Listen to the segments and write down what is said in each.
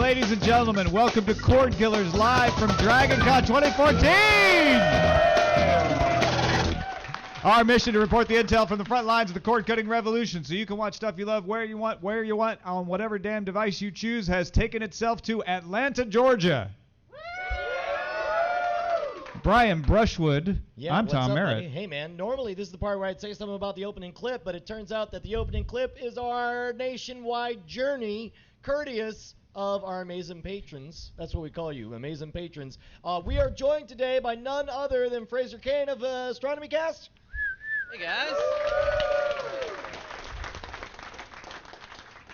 ladies and gentlemen, welcome to Cordkillers live from DragonCon 2014! Our mission to report the intel from the front lines of the cord-cutting revolution so you can watch stuff you love where you want, on whatever damn device you choose has taken itself to Atlanta, Georgia. Brian Brushwood. Yeah, I'm Tom Merritt. Buddy? Hey, man. Normally, this is the part where I'd say something about the opening clip, but it turns out that the opening clip is our nationwide journey, courteous of our amazing patrons. That's what we call you, amazing patrons. We are joined today by none other than Fraser Kane of Astronomy Cast. Hey, guys.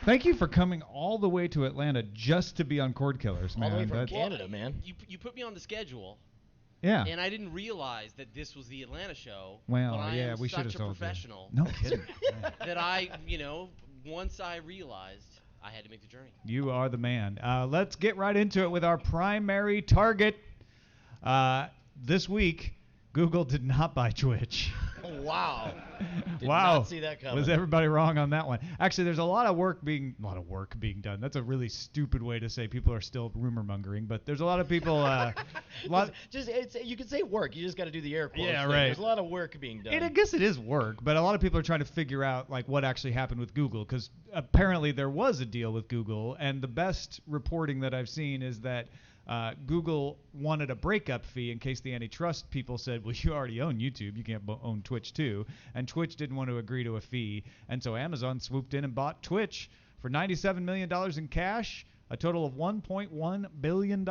Thank you for coming all the way to Atlanta just to be on Cordkillers, man. All the way from Canada, man. You put me on the schedule. Yeah. And I didn't realize that this was the Atlanta show. Well, but I yeah, am we should have such a told professional. You. No kidding. That I, once I realized, I had to make the journey. You are the man. Let's get right into it with our primary target. This week, Google did not buy Twitch. Wow. Did Wow. not see that coming. Was everybody wrong on that one? Actually, there's a lot of work being done. That's a really stupid way to say people are still rumor mongering, but there's a lot of people. You can say work. You just got to do the air quotes. Yeah, thing. right. There's a lot of work being done. And I guess it is work, but a lot of people are trying to figure out like what actually happened with Google, because apparently there was a deal with Google, and the best reporting that I've seen is that Google wanted a breakup fee in case the antitrust people said, well, you already own YouTube, you can't own Twitch too, and Twitch didn't want to agree to a fee, and so Amazon swooped in and bought Twitch for $97 million in cash, a total of $1.1 billion.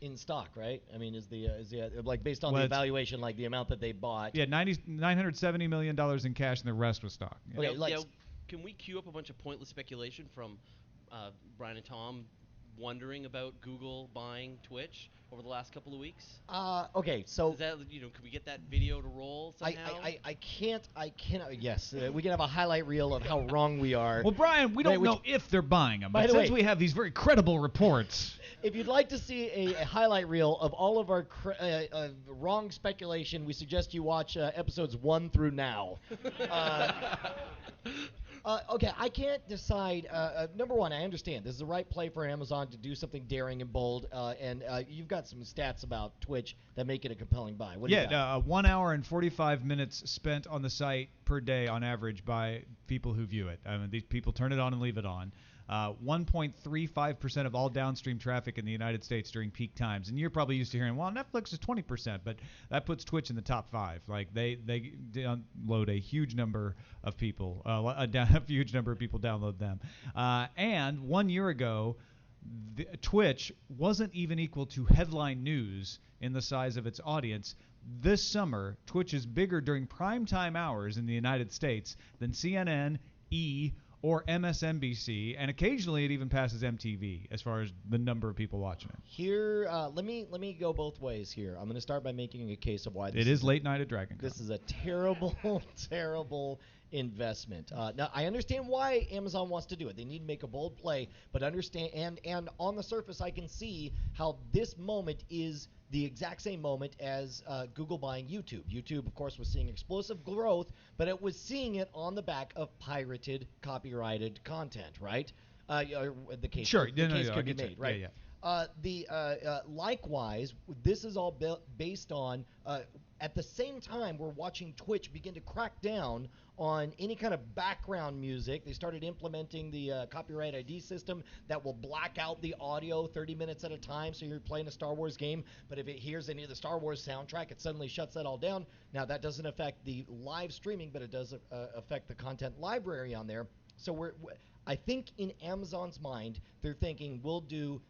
In stock, right? I mean, is the like based on the evaluation, like the amount that they bought? Yeah, $970 million in cash, and the rest was stock. Yeah. Okay, can we queue up a bunch of pointless speculation from Brian and Tom wondering about Google buying Twitch over the last couple of weeks? Okay, so is that, can we get that video to roll somehow? I cannot. Yes, we can have a highlight reel of how wrong we are. Well, Brian, we don't know if they're buying them, but since we have these very credible reports. If you'd like to see a highlight reel of all of our wrong speculation, we suggest you watch episodes 1 through now. Okay, I can't decide. Number one, I understand this is the right play for Amazon to do something daring and bold, and you've got some stats about Twitch that make it a compelling buy. What do you got? 1 hour and 45 minutes spent on the site per day on average by people who view it. I mean, these people turn it on and leave it on. 1.35% of all downstream traffic in the United States during peak times. And you're probably used to hearing, well, Netflix is 20%, but that puts Twitch in the top 5. Like, they download a huge number of people. A huge number of people download them. And 1 year ago, Twitch wasn't even equal to headline news in the size of its audience. This summer, Twitch is bigger during primetime hours in the United States than CNN, E!, or MSNBC, and occasionally it even passes MTV as far as the number of people watching it. Here, let me go both ways here. I'm going to start by making a case of why this is late night at DragonCon. This is a terrible, terrible investment. Now, I understand why Amazon wants to do it. They need to make a bold play, but understand, and on the surface, I can see how this moment is the exact same moment as Google buying YouTube. YouTube, of course, was seeing explosive growth, but it was seeing it on the back of pirated, copyrighted content, right? The case, sure, the case could be made, right? Yeah. Likewise, this is all based on. At the same time, we're watching Twitch begin to crack down on any kind of background music. They started implementing the copyright ID system that will black out the audio 30 minutes at a time. So you're playing a Star Wars game, but if it hears any of the Star Wars soundtrack, it suddenly shuts that all down. Now, that doesn't affect the live streaming, but it does affect the content library on there. So I think in Amazon's mind, they're thinking,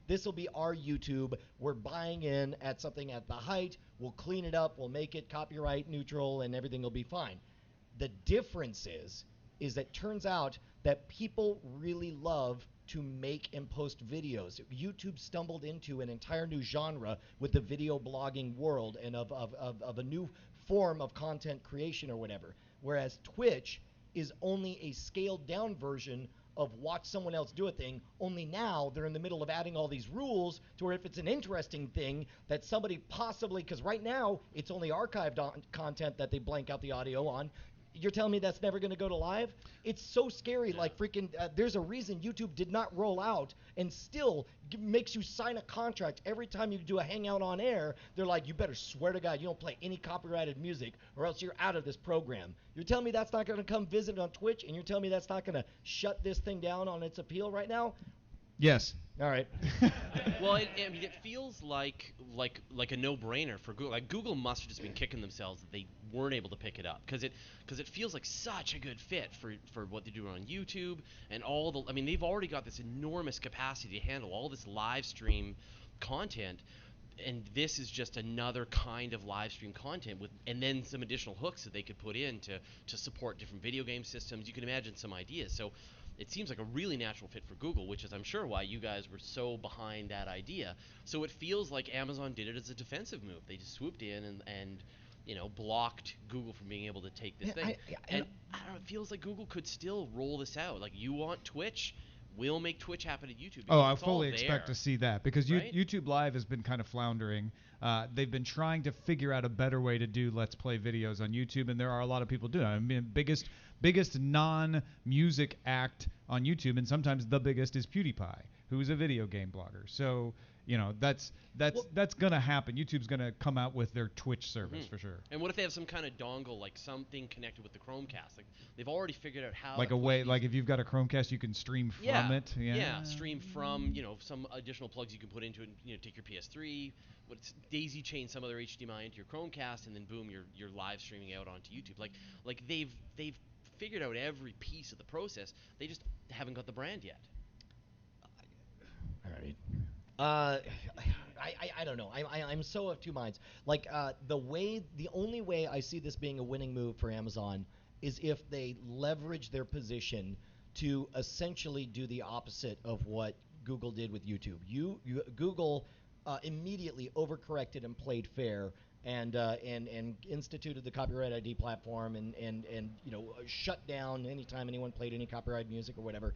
this will be our YouTube. We're buying in at something at the height. We'll clean it up. We'll make it copyright neutral, and everything will be fine. The difference is that turns out that people really love to make and post videos. YouTube stumbled into an entire new genre with the video blogging world and of a new form of content creation or whatever. Whereas Twitch is only a scaled down version of watch someone else do a thing, only now they're in the middle of adding all these rules to where if it's an interesting thing that somebody possibly, because right now it's only archived content that they blank out the audio on, You're telling me that's never going to go to live? It's so scary. Like freaking, there's a reason YouTube did not roll out and still makes you sign a contract every time you do a hangout on air. They're like, you better swear to God you don't play any copyrighted music or else you're out of this program. You're telling me that's not going to come visit on Twitch, and you're telling me that's not going to shut this thing down on its appeal right now? Yes. All right. Well, I mean, it feels like a no-brainer for Google. Like Google must have just been kicking themselves that they weren't able to pick it up because it feels like such a good fit for what they do on YouTube and all the. I mean, they've already got this enormous capacity to handle all this live stream content. And this is just another kind of live stream content and then some additional hooks that they could put in to support different video game systems. You can imagine some ideas. So it seems like a really natural fit for Google, which is I'm sure why you guys were so behind that idea. So it feels like Amazon did it as a defensive move. They just swooped in and blocked Google from being able to take this thing. And I don't know, it feels like Google could still roll this out. Like, you want Twitch? We'll make Twitch happen at YouTube. Oh, I fully expect to see that because right? YouTube Live has been kind of floundering. They've been trying to figure out a better way to do Let's Play videos on YouTube, and there are a lot of people doing it. I mean, biggest non-music act on YouTube, and sometimes the biggest is PewDiePie, who's a video game blogger. So, that's gonna happen. YouTube's gonna come out with their Twitch service for sure. And what if they have some kind of dongle, like something connected with the Chromecast? Like, they've already figured out how. Like a way, like if you've got a Chromecast, you can stream from it. Yeah, stream from some additional plugs you can put into it. Take your PS3, daisy chain some other HDMI into your Chromecast, and then boom, you're live streaming out onto YouTube. Like they've figured out every piece of the process. They just haven't got the brand yet. All right. I don't know. I'm so of two minds. Like the only way I see this being a winning move for Amazon is if they leverage their position to essentially do the opposite of what Google did with YouTube. Google immediately overcorrected and played fair and instituted the copyright ID platform and shut down anytime anyone played any copyright music or whatever.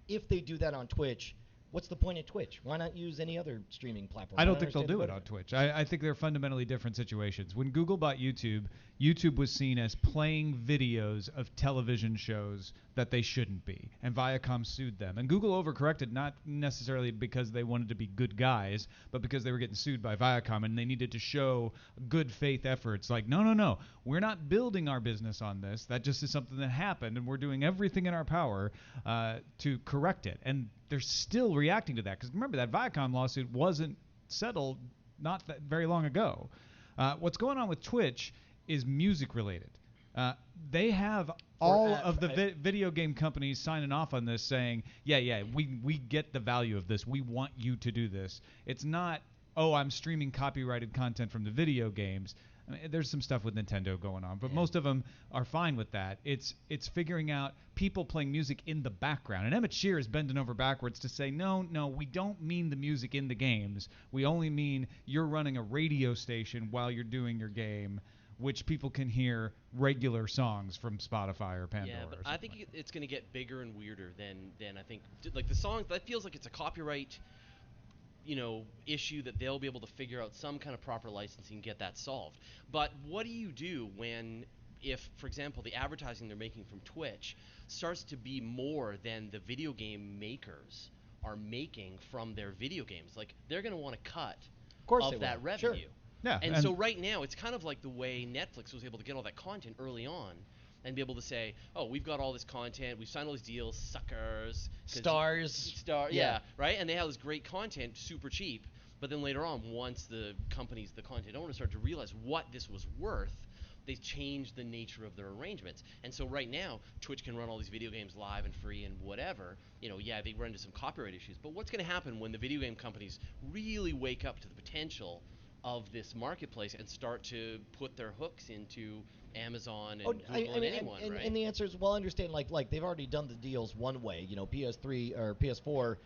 If they do that on Twitch, what's the point of Twitch? Why not use any other streaming platform? I don't think they'll do it on Twitch. I think they're fundamentally different situations. When Google bought YouTube, YouTube was seen as playing videos of television shows that they shouldn't be, and Viacom sued them. And Google overcorrected not necessarily because they wanted to be good guys, but because they were getting sued by Viacom, and they needed to show good faith efforts. Like, no, we're not building our business on this. That just is something that happened, and we're doing everything in our power to correct it. And they're still reacting to that, because remember, that Viacom lawsuit wasn't settled not that very long ago. What's going on with Twitch is music related. They have all of the video game companies signing off on this saying, yeah, we get the value of this. We want you to do this. It's not, I'm streaming copyrighted content from the video games. I mean, there's some stuff with Nintendo going on, but most of them are fine with that. It's figuring out people playing music in the background. And Emmett Shear is bending over backwards to say, no, we don't mean the music in the games. We only mean you're running a radio station while you're doing your game, which people can hear regular songs from Spotify or Pandora. Yeah, but I think it's going to get bigger and weirder than I think. Like the song, that feels like it's a copyright issue that they'll be able to figure out some kind of proper licensing and get that solved. But what do you do if, for example, the advertising they're making from Twitch starts to be more than the video game makers are making from their video games? Like, they're going to want to cut of that revenue. Sure. Yeah, and so right now, it's kind of like the way Netflix was able to get all that content early on and be able to say, we've got all this content, we've signed all these deals, suckers. Yeah, right? And they have this great content, super cheap. But then later on, once the content owners start to realize what this was worth, they changed the nature of their arrangements. And so right now, Twitch can run all these video games live and free and whatever. They run into some copyright issues. But what's going to happen when the video game companies really wake up to the potential of this marketplace and start to put their hooks into Amazon and Google and anyone, right? And the answer is, well, understand, like they've already done the deals one way. PS3 or PS4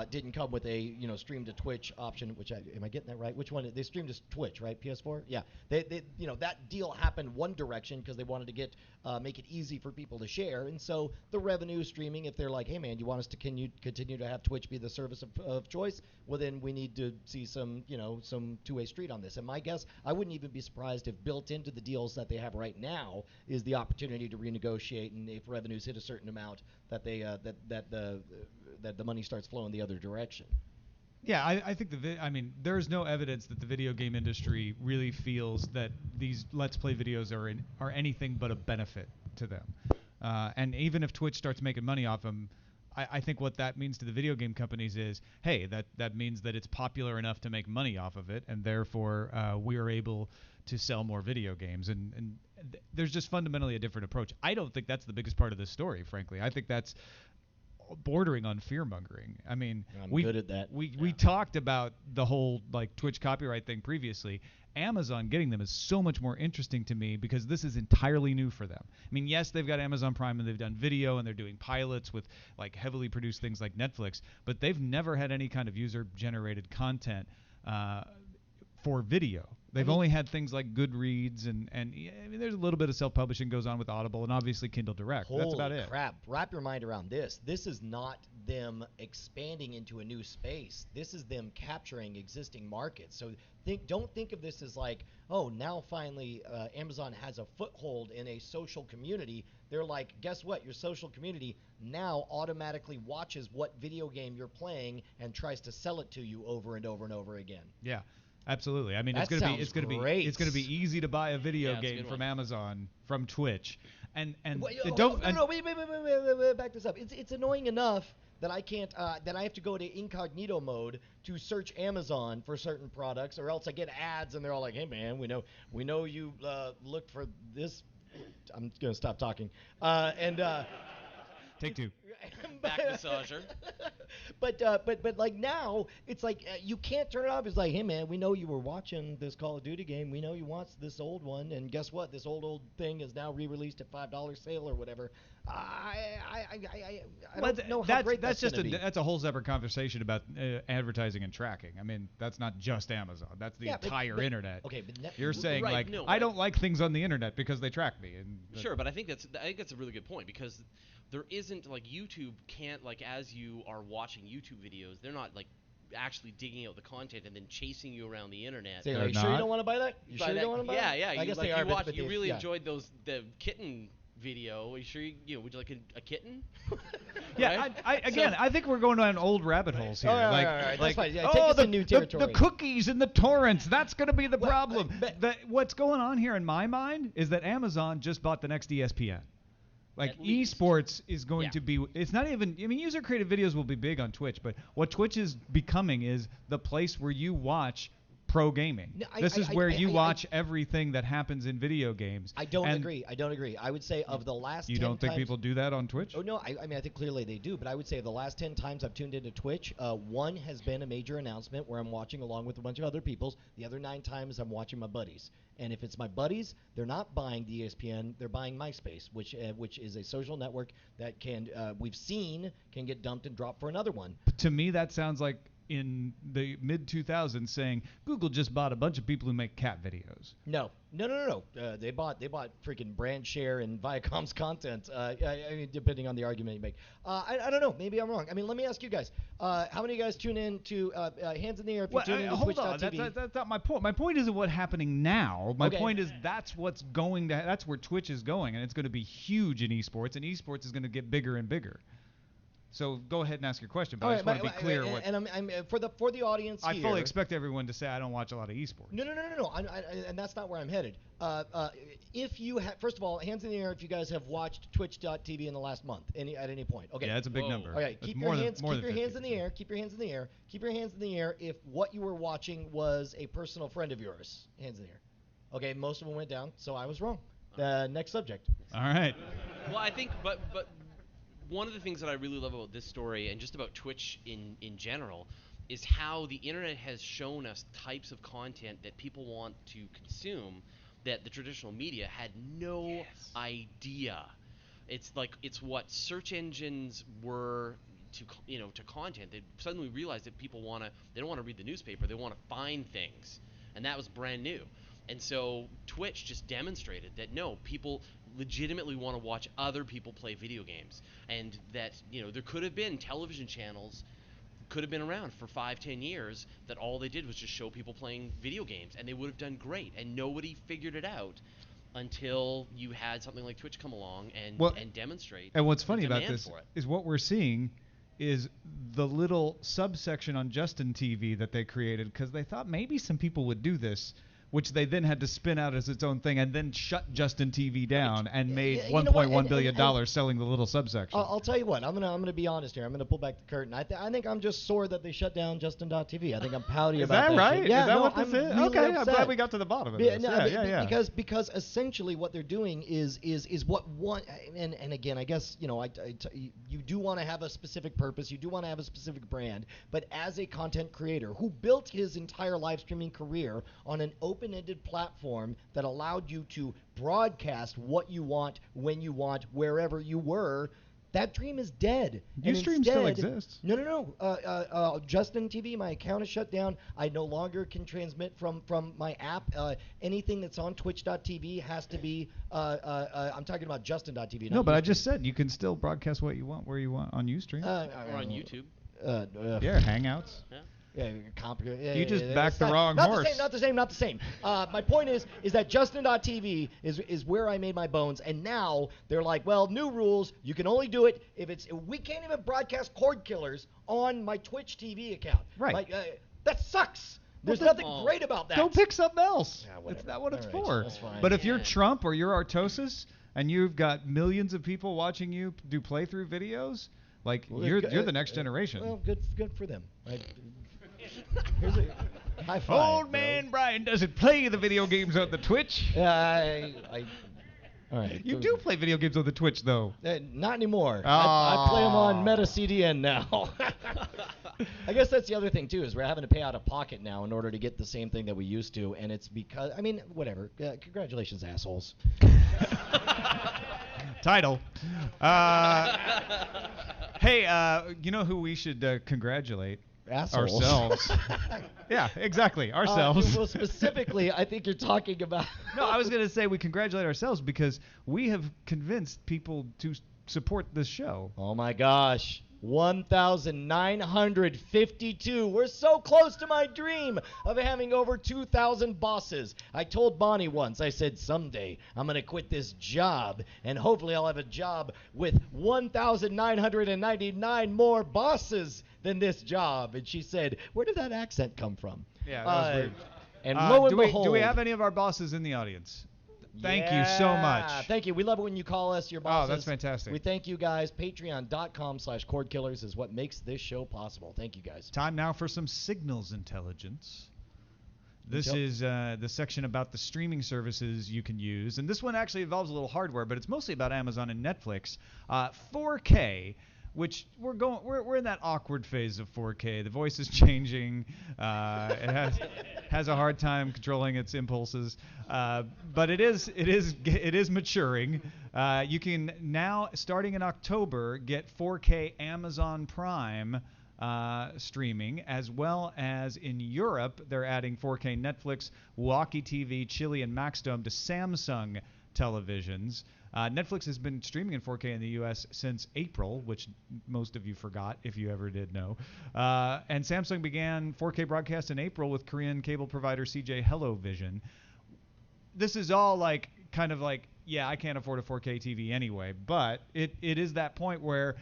didn't come with a stream to Twitch option. Which am I getting that right? Which one? They streamed to Twitch, right? PS4. Yeah. They that deal happened one direction because they wanted to make it easy for people to share. And so the revenue streaming, if they're like, hey man, you want us to continue to have Twitch be the service of choice? Well, then we need to see some two-way street on this. And my guess, I wouldn't even be surprised if built into the deals that they have right now is the opportunity to renegotiate, and if revenues hit a certain amount, that they that the money starts flowing the other direction. Yeah, I think there's no evidence that the video game industry really feels that these Let's Play videos are anything but a benefit to them. And even if Twitch starts making money off them, I think what that means to the video game companies is, hey, that means that it's popular enough to make money off of it, and therefore we are able to sell more video games. And there's just fundamentally a different approach. I don't think that's the biggest part of this story, frankly. I think that's bordering on fear-mongering. I mean, I'm good at that. We talked about the whole like Twitch copyright thing previously. Amazon getting them is so much more interesting to me because this is entirely new for them. I mean, yes, they've got Amazon Prime and they've done video and they're doing pilots with like heavily produced things like Netflix, but they've never had any kind of user-generated content for video. They've only had things like Goodreads and I mean, there's a little bit of self-publishing goes on with Audible and obviously Kindle Direct. That's about it. Holy crap. Wrap your mind around this. This is not them expanding into a new space. This is them capturing existing markets. So don't think of this as like, oh, now finally Amazon has a foothold in a social community. They're like, guess what? Your social community now automatically watches what video game you're playing and tries to sell it to you over and over and over again. Yeah. Absolutely. I mean, That it's sounds gonna great. be easy to buy a video Yeah, it's a game good from one. Amazon from Twitch, and Wait, don't. wait, back this up. It's annoying enough that I can't that I have to go to incognito mode to search Amazon for certain products, or else I get ads and they're all like, "Hey man, we know you looked for this." I'm gonna stop talking. Take two. Back massager. But like now, it's like you can't turn it off. It's like, hey man, we know you were watching this Call of Duty game. We know you watched this old one, and guess what? This old thing is now re-released at $5 sale or whatever. I don't know how great that's just gonna be. that's a whole separate conversation about advertising and tracking. I mean, that's not just Amazon. That's the Yeah, entire internet. Okay, but You're saying Right, like no, I don't like things on the internet because they track me. And Sure, but I think that's a really good point because there isn't like YouTube can't like as you are watching YouTube videos, they're not like actually digging out the content and then chasing you around the internet. Say, They're are you sure you not? don't want to buy that? You By sure you that- don't want to buy yeah, that? yeah. I guess like, they are, you watch, but you they- really yeah. enjoyed the kitten video. Are you sure would you like a kitten? Yeah, Right? I think we're going down old rabbit holes here. All right, like, all right, that's like, fine. Yeah, oh, take us the, in new the territory. cookies and the torrents, that's going to be the Well, problem. but- What's going on here in my mind is that Amazon just bought the next ESPN. Like, At least. esports is going Yeah. to be, it's not even, I mean, user-created videos will be big on Twitch, but what Twitch is becoming is the place where you watch pro gaming. No, This is where you I- watch everything that happens in video games. I don't And agree. I don't agree. I would say of the last You 10 don't think times- people do that on Twitch? Oh no, I mean I think clearly they do, but I would say the last 10 times I've tuned into Twitch, one has been a major announcement where I'm watching along with a bunch of other people's. The other 9 times I'm watching my buddies. And if it's my buddies, they're not buying the ESPN, they're buying MySpace, which is a social network that we've seen can get dumped and dropped for another one. To me, that sounds like in the mid 2000s saying Google just bought a bunch of people who make cat videos. No. They bought freaking brand share and Viacom's content. I mean, depending on the argument you make. I don't know. Maybe I'm wrong. I mean, let me ask you guys. How many of you guys tune in to Hands in the Air if you tune in to hold on. Twitch.tv? That's not my point. My point isn't what's happening now. My Okay. point is that's what's going to. That's where Twitch is going, and it's going to be huge in esports, and esports is going to get bigger and bigger. So go ahead and ask your question, but I just want to be clear. And I'm for the audience I here. fully expect everyone to say I don't watch a lot of esports. No. And that's not where I'm headed. If you have, first of all, hands in the air if you guys have watched Twitch.tv in the last month, at any point. Okay. Yeah, that's a big Whoa. number. Okay, That's keep more your than- hands more than in the 50%. air. Keep your hands in the air. Keep your hands in the air if what you were watching was a personal friend of yours. Hands in the air. Okay, most of them went down, so I was wrong. Next subject. All right. Well, I think, but one of the things that I really love about this story and just about Twitch in general is how the internet has shown us types of content that people want to consume that the traditional media had no idea. It's like it's what search engines were to content. They suddenly realized that people they don't want to read the newspaper, they want to find things, and that was brand new. And so Twitch just demonstrated that no, people legitimately want to watch other people play video games, and that there could have been television channels could have been around for 5-10 years that all they did was just show people playing video games, and they would have done great, and nobody figured it out until you had something like Twitch come along and demonstrate. And what's the funny about demand this for it. is what we're seeing is the little subsection on Justin TV that they created because they thought maybe some people would do this, which they then had to spin out as its own thing and then shut Justin TV down and made $1.1 billion selling the little subsection. I'll tell you what. I'm gonna be honest here. I'm gonna pull back the curtain. I think I'm just sore that they shut down Justin.tv. I think I'm pouty about that. Is that right? Shit. Yeah, is that no, what this I'm is? really Okay, upset. I'm glad we got to the bottom of this. Yeah. Because essentially what they're doing is what one and again I guess you do want to have a specific purpose. You do want to have a specific brand. But as a content creator who built his entire live streaming career on an open-ended platform that allowed you to broadcast what you want, when you want, wherever you were, that dream is dead. Ustream still exists. No. Justin TV, my account is shut down. I no longer can transmit from my app. Anything that's on Twitch.tv has to be. I'm talking about Justin.tv. No, but I just said you can still broadcast what you want, where you want on Ustream. Or on YouTube. Yeah, Hangouts. Yeah. You just backed the wrong horse. Not the same. My point is that Justin.tv is where I made my bones, and now they're like, well, new rules. You can only do it if it's. We can't even broadcast Cordkillers on my Twitch TV account. Right. That sucks. There's nothing great about that. Go pick something else. Yeah, it's not what it's right, for. that's fine. But if you're Trump or you're Artosis and you've got millions of people watching you do playthrough videos, you're the next generation. Well, good for them. Here's a high five. Old man Brian doesn't play the video games on the Twitch. All right. You do play video games on the Twitch, though. Not anymore. I play them on Meta CDN now. I guess that's the other thing, too, is we're having to pay out of pocket now in order to get the same thing that we used to, and it's because, whatever. Congratulations, assholes. Title. Hey, you know who we should congratulate? Assholes. Ourselves. Yeah, exactly. Ourselves. Well, specifically, I think you're talking about. No, I was going to say we congratulate ourselves because we have convinced people to support this show. Oh, my gosh. 1,952. We're so close to my dream of having over 2,000 bosses. I told Bonnie once, I said, someday I'm going to quit this job, and hopefully I'll have a job with 1,999 more bosses than this job. And she said, where did that accent come from? Yeah, that was weird. And lo and behold. Do we have any of our bosses in the audience? Thank you so much. Thank you. We love it when you call us your bosses. Oh, that's fantastic. We thank you guys. Patreon.com/Cordkillers is what makes this show possible. Thank you guys. Time now for some signals intelligence. This is the section about the streaming services you can use. And this one actually involves a little hardware, but it's mostly about Amazon and Netflix. 4K, which we're in that awkward phase of 4K. The voice is changing. It has a hard time controlling its impulses, but it is maturing. You can now, starting in October, get 4K Amazon Prime streaming, as well as in Europe they're adding 4K Netflix, Walkie TV, Chili, and Maxdome to Samsung televisions. Netflix has been streaming in 4K in the U.S. since April, which most of you forgot if you ever did know. And Samsung began 4K broadcast in April with Korean cable provider CJ HelloVision. This is all kind of like, yeah, I can't afford a 4K TV anyway, but it is that point where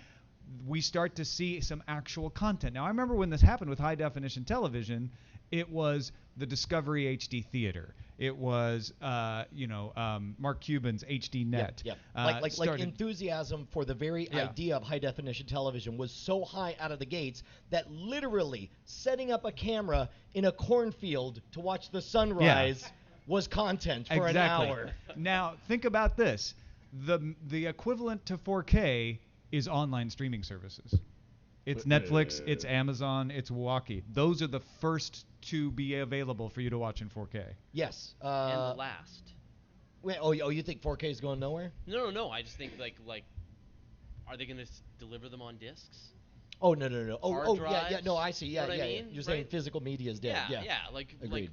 we start to see some actual content. Now, I remember when this happened with high-definition television, it was the Discovery HD Theater. It was, Mark Cuban's HD Net. Yeah. Like enthusiasm for the very idea of high-definition television was so high out of the gates that literally setting up a camera in a cornfield to watch the sunrise was content for an hour. Now, think about this. The equivalent to 4K is online streaming services. It's Netflix, it's Amazon, it's Walkie. Those are the first to be available for you to watch in 4K. Yes. And the last. Wait, you think 4K is going nowhere? No. I just think like, are they going to deliver them on discs? Oh no. Hard drives? Yeah. No, I see. Yeah. What I mean? You're saying physical media is dead. Yeah. Agreed.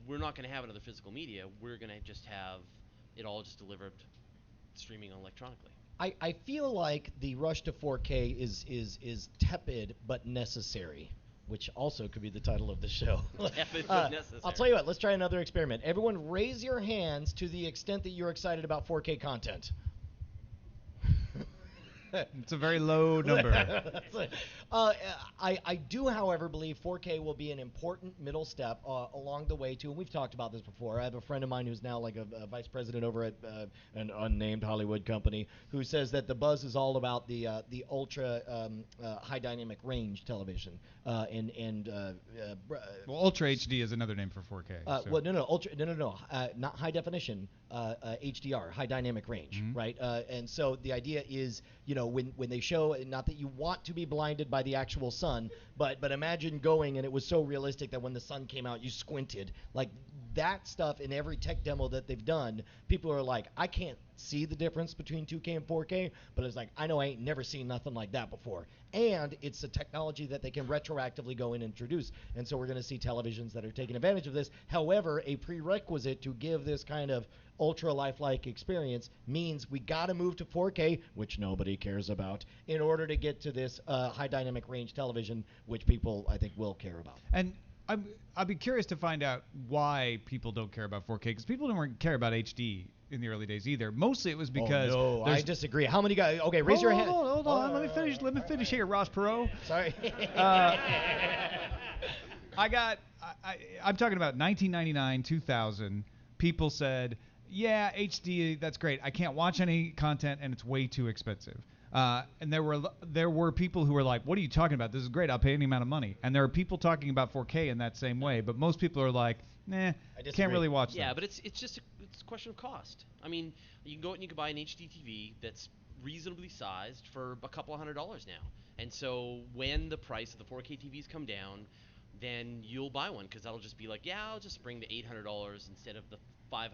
We're not going to have another physical media. We're going to just have it all just delivered streaming electronically. I feel like the rush to 4K is tepid but necessary. which also could be the title of the show. If it was necessary. I'll tell you what, let's try another experiment. Everyone raise your hands to the extent that you're excited about 4K content. It's a very low number. I do, however, believe 4K will be an important middle step along the way, too, and we've talked about this before. I have a friend of mine who's now like a vice president over at an unnamed Hollywood company who says that the buzz is all about the ultra high dynamic range television. Well, Ultra HD is another name for 4K. Well, no, not high definition, HDR, high dynamic range, right? And so the idea is, when they show, not that you want to be blinded by the actual sun, but imagine going and it was so realistic that when the sun came out, you squinted. Like that stuff in every tech demo that they've done, people are like, I can't see the difference between 2K and 4K, but it's like, I know I ain't never seen nothing like that before. And it's a technology that they can retroactively go and introduce. And so we're going to see televisions that are taking advantage of this. However, a prerequisite to give this kind of ultra lifelike experience means we got to move to 4K, which nobody cares about, in order to get to this high dynamic range television, which people, I think, will care about. And I'd be curious to find out why people don't care about 4K, because people didn't care about HD in the early days either. Mostly it was because I disagrry. How many guys? Okay, raise your hand. Hold on. Let me finish here, Ross Perot. Sorry. I'm talking about 1999, 2000. People said, yeah, HD, that's great. I can't watch any content, and it's way too expensive. And there were people who were like, what are you talking about? This is great. I'll pay any amount of money. And there are people talking about 4K in that same way. But most people are like, nah, can't really watch that. Yeah, but it's just it's a question of cost. I mean, you can go out and you can buy an HD TV that's reasonably sized for a couple $100 now. And so when the price of the 4K TVs come down, then you'll buy one, because that'll just be like, yeah, I'll just bring the $800 instead of the $500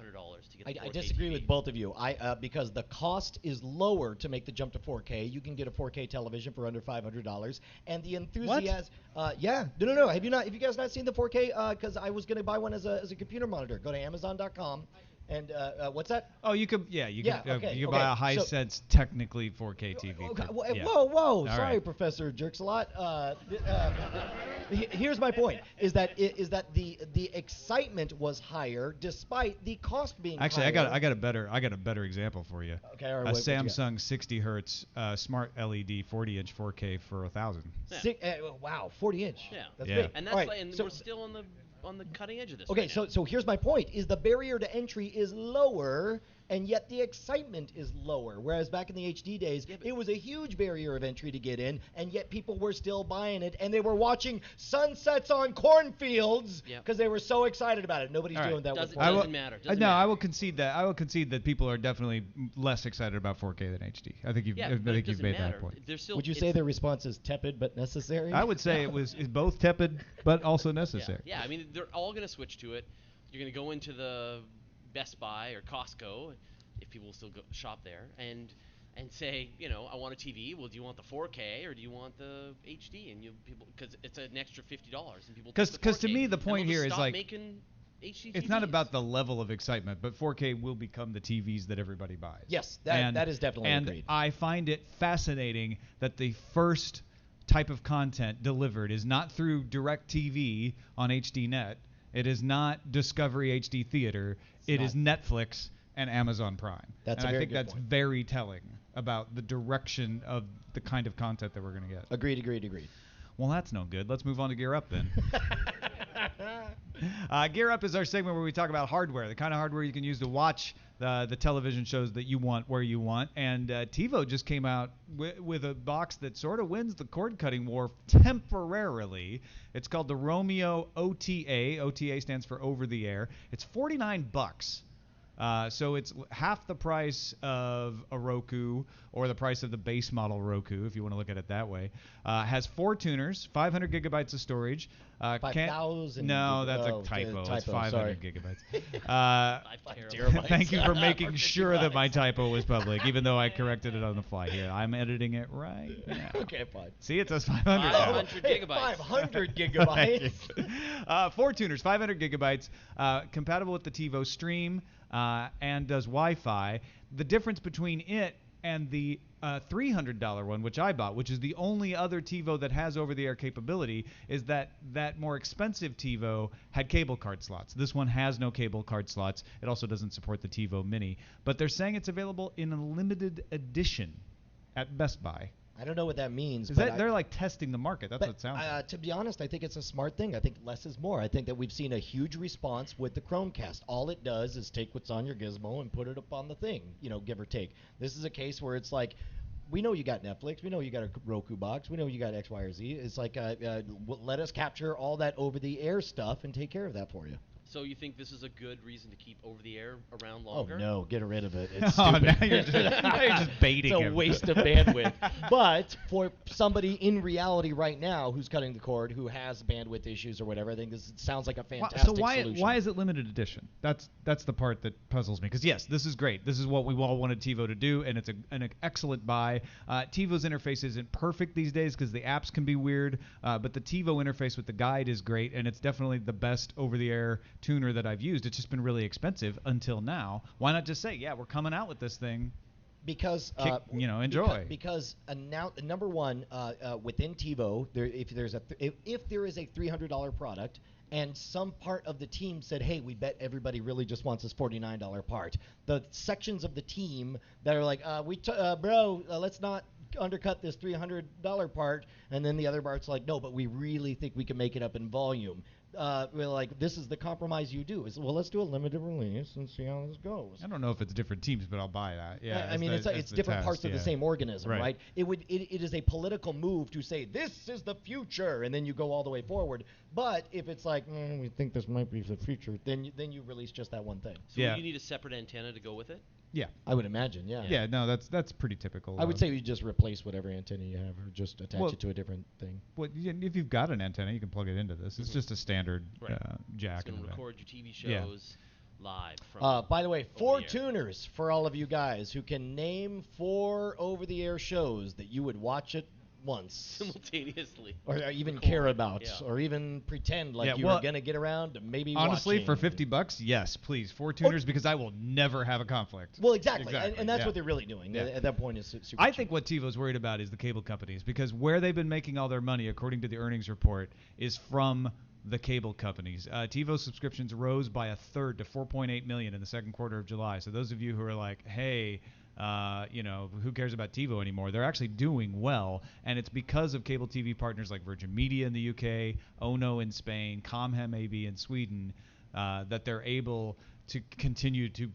to get the 4K I disagree TV. with both of you. Because the cost is lower to make the jump to 4K. You can get a 4K television for under $500, and the enthusiasm. Yeah, no. Have you guys not seen the 4K? Because I was going to buy one as a computer monitor. Go to Amazon.com. And what's that? Oh, you could buy a Hisense technically 4K TV. Okay, Yeah. Whoa! Sorry, right. Professor Jerks-a-lot. Here's my point: is that the excitement was higher despite the cost being Actually, higher. I got a better example for you. Okay, all right. A what you got? Samsung 60 hertz smart LED 40-inch 4K for $1,000. Yeah. Wow, 40-inch. Yeah. That's Yeah. big. And that's All right, like, and so- we're still on the cutting edge of this. Okay, right now. so here's my point: is the barrier to entry is lower, and yet the excitement is lower. Whereas back in the HD days, it was a huge barrier of entry to get in, and yet people were still buying it, and they were watching sunsets on cornfields because they were so excited about it. Nobody's doing that with 4K. Doesn't matter. Doesn't I matter. will concede that. I will concede that people are definitely less excited about 4K than HD. I think you've made that point. Would you say the response is tepid but necessary? I would say it's both tepid but also necessary. Yeah, I mean, they're all going to switch to it. You're going to go into the Best Buy or Costco, if people still go shop there, and say, I want a TV. Well, do you want the 4K or do you want the HD? And because it's an extra $50, and people. Because to me the point here is like making HD it's TVs. not about the level of excitement, but 4K will become the TVs that everybody buys. Yes, that is definitely and agreed. I find it fascinating that the first type of content delivered is not through DirecTV on HDNet. It is not Discovery HD Theater. It is Netflix and Amazon Prime. That's and a very I think good that's point. very telling about the direction of the kind of content that we're going to get. Agreed. Well, that's no good. Let's move on to Gear Up then. Gear Up is our segment where we talk about hardware, the kind of hardware you can use to watch the television shows that you want where you want. And TiVo just came out with a box that sort of wins the cord cutting war temporarily. It's called the Romeo OTA. OTA stands for over the air. It's $49. So it's half the price of a Roku or the price of the base model Roku, if you want to look at it that way. Has 4 tuners, 500 gigabytes of storage. 5,000. No, that's oh, a typo. It's typo, 500 sorry. gigabytes. 5 terabytes. Thank you for making sure that my typo was public, even though I corrected it on the fly here. I'm editing it right now. Okay, fine. See, it says 500 now. 500 gigabytes. 500 gigabytes. 4 tuners, 500 gigabytes, compatible with the TiVo Stream, and does Wi-Fi. The difference between it And the $300 one, which I bought, which is the only other TiVo that has over-the-air capability, is that more expensive TiVo had cable card slots. This one has no cable card slots. It also doesn't support the TiVo Mini. But they're saying it's available in a limited edition at Best Buy. I don't know what that means. They're like testing the market. That's what it sounds like. To be honest, I think it's a smart thing. I think less is more. I think that we've seen a huge response with the Chromecast. All it does is take what's on your gizmo and put it up on the thing, give or take. This is a case where it's like, we know you got Netflix. We know you got a Roku box. We know you got X, Y, or Z. It's like, let us capture all that over-the-air stuff and take care of that for you. So you think this is a good reason to keep over-the-air around longer? Oh, no. Get rid of it. It's Now stupid. you're just baiting It's a him. waste of bandwidth. But for somebody in reality right now who's cutting the cord, who has bandwidth issues or whatever, I think this sounds like a fantastic solution. Why is it limited edition? That's the part that puzzles me. Because yes, this is great. This is what we all wanted TiVo to do, and it's an excellent buy. TiVo's interface isn't perfect these days because the apps can be weird, but the TiVo interface with the guide is great, and it's definitely the best over-the-air tuner that I've used. It's just been really expensive until now. Why not just say, yeah, we're coming out with this thing? Because enjoy. Because now, number one, within TiVo, if there is a $300 product, and some part of the team said, hey, we bet everybody really just wants this $49 part. The sections of the team that are like, let's not undercut this $300 part, and then the other part's like, no, but we really think we can make it up in volume. We're like, this is the compromise you do. Well, let's do a limited release and see how this goes. I don't know if it's different teams, but I'll buy that. Yeah, I mean, it's different parts of the same organism, right? It is a political move to say this is the future, and then you go all the way forward. But if it's like we think this might be the future, then you release just that one thing. So you need a separate antenna to go with it? Yeah, I would imagine. Yeah. Yeah, no, that's pretty typical. I would say you just replace whatever antenna you have, or just attach it to a different thing. Well, if you've got an antenna, you can plug it into this. It's just a standard jack. It's going to record your TV shows live. From by the way, 4 tuners for all of you guys who can name 4 over-the-air shows that you would watch it once simultaneously, or even care about, or even pretend like you were gonna get around to maybe honestly watching. For $50, yes, please, 4 tuners, because I will never have a conflict. Well, exactly. And that's what they're really doing at that point. Is super I think what TiVo's worried about is the cable companies, because where they've been making all their money, according to the earnings report, is from the cable companies. TiVo subscriptions rose by 1/3 to 4.8 million in the second quarter of July. So those of you who are like, hey, who cares about TiVo anymore? They're actually doing well, and it's because of cable TV partners like Virgin Media in the UK, Ono in Spain, Comhem AB in Sweden, that they're able to continue to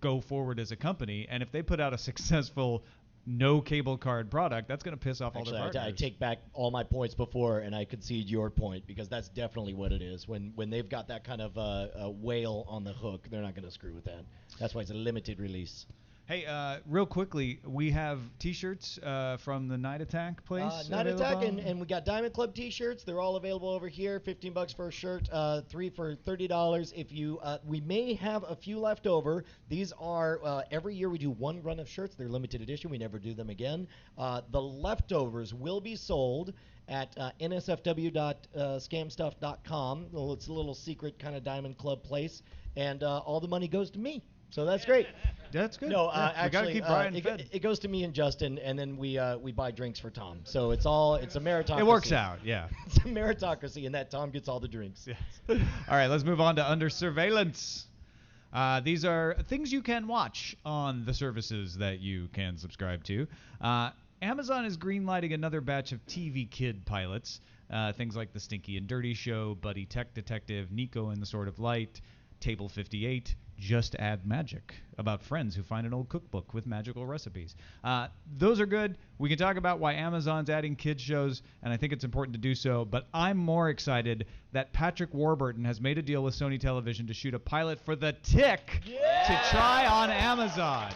go forward as a company. And if they put out a successful no cable card product, that's going to piss off all their partners. I take back all my points before, and I concede your point, because that's definitely what it is. When they've got that kind of a whale on the hook, they're not going to screw with that. That's why it's a limited release. Hey, real quickly, we have T-shirts from the Night Attack place. Night Attack, and we got Diamond Club T-shirts. They're all available over here. $15 for a shirt, 3 for $30. If you, we may have a few left over. These are every year we do one run of shirts. They're limited edition. We never do them again. The leftovers will be sold at nsfw.scamstuff.com. It's a little secret kind of Diamond Club place, and all the money goes to me. So that's great. That's good. No, we got to keep Brian fed. It goes to me and Justin, and then we buy drinks for Tom. So it's a meritocracy. It works out, yeah. It's a meritocracy, in that Tom gets all the drinks. Yes. All right, let's move on to Under Surveillance. These are things you can watch on the services that you can subscribe to. Amazon is greenlighting another batch of TV Kid pilots. Things like The Stinky and Dirty Show, Buddy Tech Detective, Nico and the Sword of Light, Table 58, Just Add Magic, about friends who find an old cookbook with magical recipes. Those are good. We can talk about why Amazon's adding kids shows, and I think it's important to do so, but I'm more excited that Patrick Warburton has made a deal with Sony Television to shoot a pilot for The Tick to try on Amazon.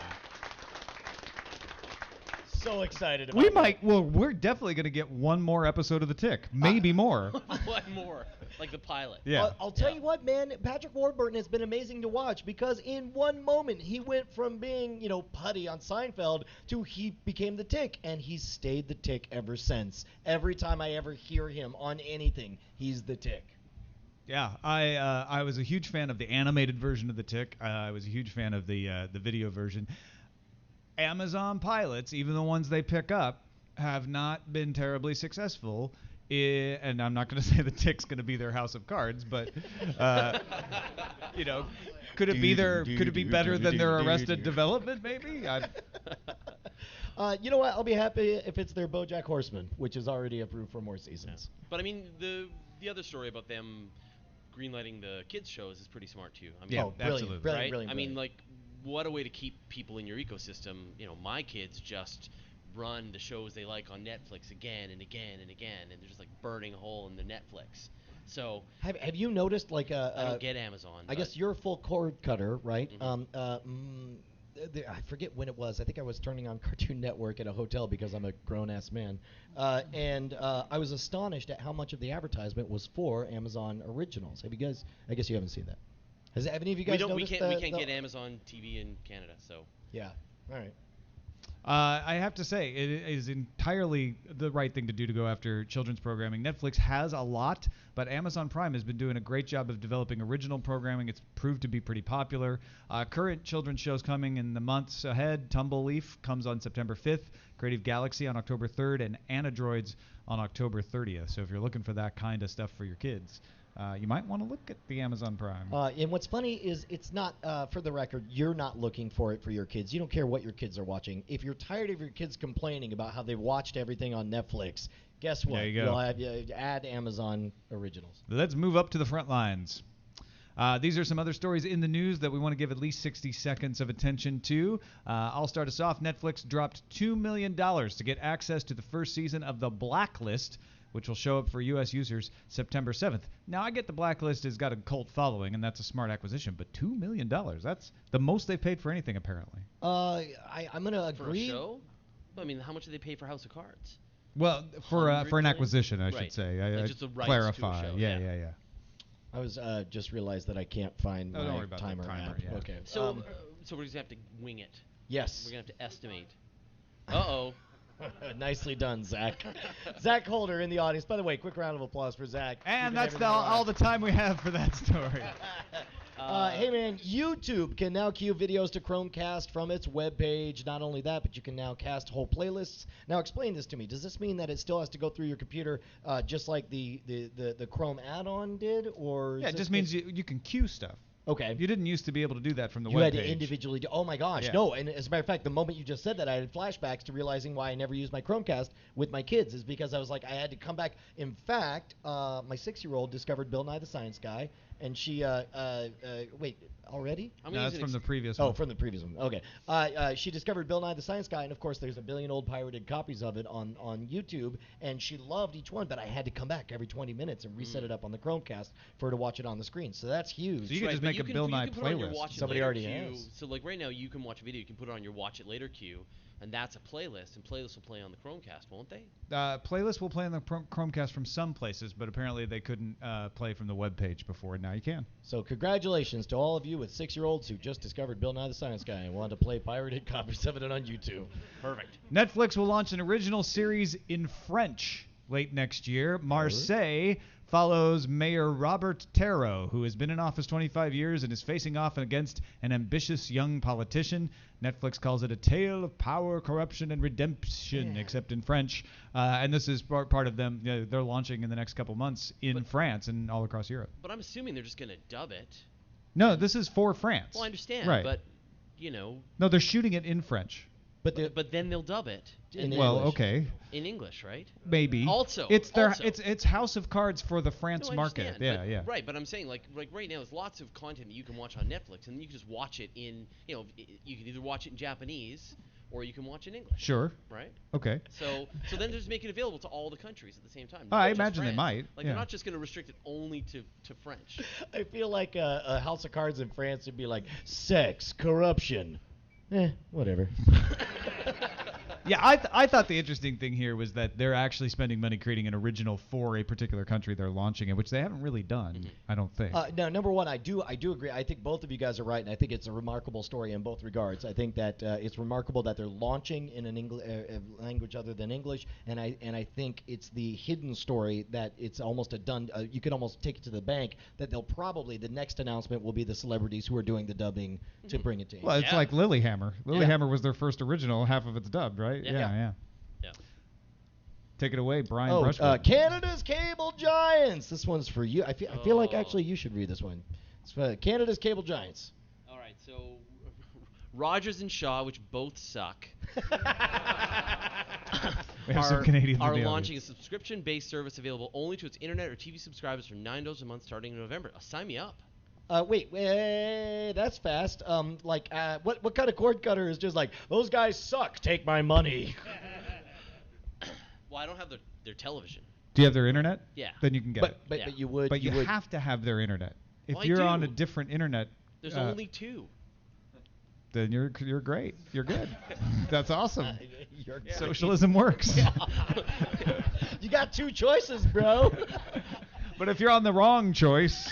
So excited about that. We're definitely going to get one more episode of The Tick. Maybe more. One more. Like the pilot. Yeah. I'll tell you what, man. Patrick Warburton has been amazing to watch, because in one moment he went from being, putty on Seinfeld to he became the Tick, and he's stayed the Tick ever since. Every time I ever hear him on anything, he's the Tick. Yeah, I was a huge fan of the animated version of The Tick. I was a huge fan of the video version. Amazon pilots, even the ones they pick up, have not been terribly successful. And I'm not going to say the Tick's going to be their House of Cards, but could it be could it be better than their Arrested Development? Maybe. You know what? I'll be happy if it's their BoJack Horseman, which is already approved for more seasons. But I mean, the other story about them greenlighting the kids shows is pretty smart too. I mean, Brilliant, absolutely. brilliant, right? brilliant, I mean, brilliant. like, what a way to keep people in your ecosystem. My kids just run the shows they like on Netflix again and again and again, and they're just like burning a hole in their Netflix. So have you noticed like I don't get Amazon. I guess you're a full cord cutter, right? Mm-hmm. I forget when it was. I think I was turning on Cartoon Network at a hotel because I'm a grown-ass man. And I was astonished at how much of the advertisement was for Amazon Originals. Have you guys, I guess you haven't seen that. Have any of you guys noticed we can't get Amazon TV in Canada, so. Yeah, all right. I have to say, it is entirely the right thing to do to go after children's programming. Netflix has a lot, but Amazon Prime has been doing a great job of developing original programming. It's proved to be pretty popular. Current children's shows coming in the months ahead. Tumbleleaf comes on September 5th, Creative Galaxy on October 3rd, and Anadroids on October 30th. So if you're looking for that kind of stuff for your kids, you might want to look at the Amazon Prime. And what's funny is it's not, for the record, you're not looking for it for your kids. You don't care what your kids are watching. If you're tired of your kids complaining about how they've watched everything on Netflix, guess what? There you go. You'll add Amazon Originals. Let's move up to the front lines. These are some other stories in the news that we want to give at least 60 seconds of attention to. I'll start us off. Netflix dropped $2 million to get access to the first season of The Blacklist, which will show up for U.S. users September 7th. Now, I get The Blacklist has got a cult following, and that's a smart acquisition, but $2 million, that's the most they've paid for anything, apparently. I'm going to agree. For a show? I mean, how much did they pay for House of Cards? Well, for an acquisition, I should say. Like just the rights clarify. to a show, Yeah. I was just realized that I can't find don't worry my about timer the timer, app. yeah. Okay. So we're just going to have to wing it. Yes. We're going to have to estimate. Uh-oh. Nicely done, Zach. Zach Holder in the audience. By the way, quick round of applause for Zach. And that's all the time we have for that story. Hey, man, YouTube can now queue videos to Chromecast from its webpage. Not only that, but you can now cast whole playlists. Now, explain this to me. Does this mean that it still has to go through your computer just like the Chrome add-on did? Or Yeah, it just means you can queue stuff. Okay. You didn't used to be able to do that from the You webpage. had to individually do. Oh my gosh, Yeah. no! And as a matter of fact, the moment you just said that, I had flashbacks to realizing why I never used my Chromecast with my kids. Is because I was like, I had to come back. In fact, my 6-year-old discovered Bill Nye the Science Guy, and she wait already. I'm No, gonna that's use from the previous Oh, one. from the previous one. Okay. She discovered Bill Nye the Science Guy, and of course, there's a billion old pirated copies of it on YouTube, and she loved each one, but I had to come back every 20 minutes and reset it up on the Chromecast for her to watch it on the screen. So that's huge. So you can just but make a Bill Nye you can put it on your playlist. Watch It Somebody Later already queue. has. So like right now, you can watch a video. You can put it on your Watch It Later queue, and that's a playlist. And playlists will play on the Chromecast, won't they? Playlists will play on the Chromecast from some places, but apparently they couldn't play from the webpage before. Now you can. So congratulations to all of you with 6-year-olds who just discovered Bill Nye the Science Guy and wanted to play pirated copies of it on YouTube. Perfect. Netflix will launch an original series in French late next year. Marseille follows Mayor Robert Terreau, who has been in office 25 years and is facing off against an ambitious young politician. Netflix calls it a tale of power, corruption, and redemption, except in French. And this is part of them. They're launching in the next couple months in France and all across Europe. But I'm assuming they're just gonna dub it. No, this is for France. Well, I understand, Right. but No, they're shooting it in French. but then they'll dub it In Well, English. okay, in English, right? maybe. Also, it's their also. it's House of Cards for the France No, I market. understand, Yeah. Right, but I'm saying like right now, there's lots of content that you can watch on Netflix, and you can just watch it in, you can either watch it in Japanese or you can watch it in English. Sure. Right. Okay. So then just make it available to all the countries at the same time. I not just imagine they France. might, Like yeah. they're not just going to restrict it only to French. I feel like a House of Cards in France would be like sex, corruption. Whatever. Yeah, I thought the interesting thing here was that they're actually spending money creating an original for a particular country they're launching in, which they haven't really done, I don't think. No, number one, I do agree. I think both of you guys are right, and I think it's a remarkable story in both regards. I think that it's remarkable that they're launching in an language other than English, and I think it's the hidden story that it's almost a done. You can almost take it to the bank that they'll probably the next announcement will be the celebrities who are doing the dubbing to bring it to English. Well, it's like Lilyhammer. Lilyhammer was their first original, half of it's dubbed, right? Yeah. Take it away, Brian Brushwood. Canada's Cable Giants. This one's for you. I feel like actually you should read this one. It's for Canada's Cable Giants. All right, so Rogers and Shaw, which both suck, We have some Canadians in are the launching a audience. subscription-based service available only to its internet or TV subscribers for $9 a month starting in November. Sign me up. Wait, that's fast. What kind of cord cutter is just like, those guys suck, take my money? Well, I don't have their television. Do you have their internet? Yeah. Then you can get it. But you would. But you have to have their internet. If Well, I you're on do. a different internet, There's only 2. then you're great. You're good. That's awesome. You're Socialism works. You got 2 choices, bro. But if you're on the wrong choice,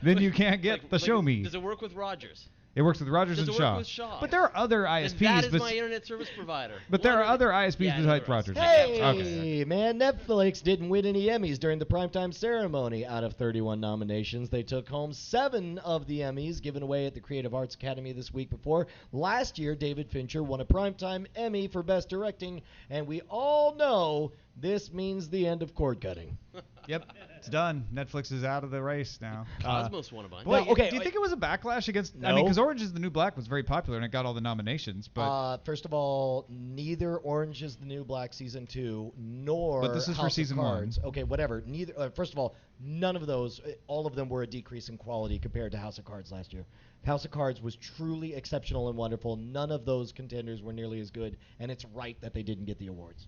then you can't get the show me. Does it work with Rogers? It works with Rogers Does and it Shaw. work with Shaw? But there are other And ISPs. that is my internet service provider. But there are other ISPs Yeah, I know besides there is. Rogers. Hey, Okay. man, Netflix didn't win any Emmys during the primetime ceremony. Out of 31 nominations, they took home 7 of the Emmys given away at the Creative Arts Academy this week before. Last year, David Fincher won a primetime Emmy for Best Directing, and we all know this means the end of cord cutting. Yep, it's done. Netflix is out of the race now. Cosmos won a bunch. Boy, No, okay, do you think it was a backlash against? I No. mean, because Orange is the New Black was very popular and it got all the nominations, but First of all, neither Orange is the New Black season 2 nor But this is for House of season 1. Cards. Okay, whatever. Neither. First of all, none of those. All of them were a decrease in quality compared to House of Cards last year. House of Cards was truly exceptional and wonderful. None of those contenders were nearly as good, and it's right that they didn't get the awards.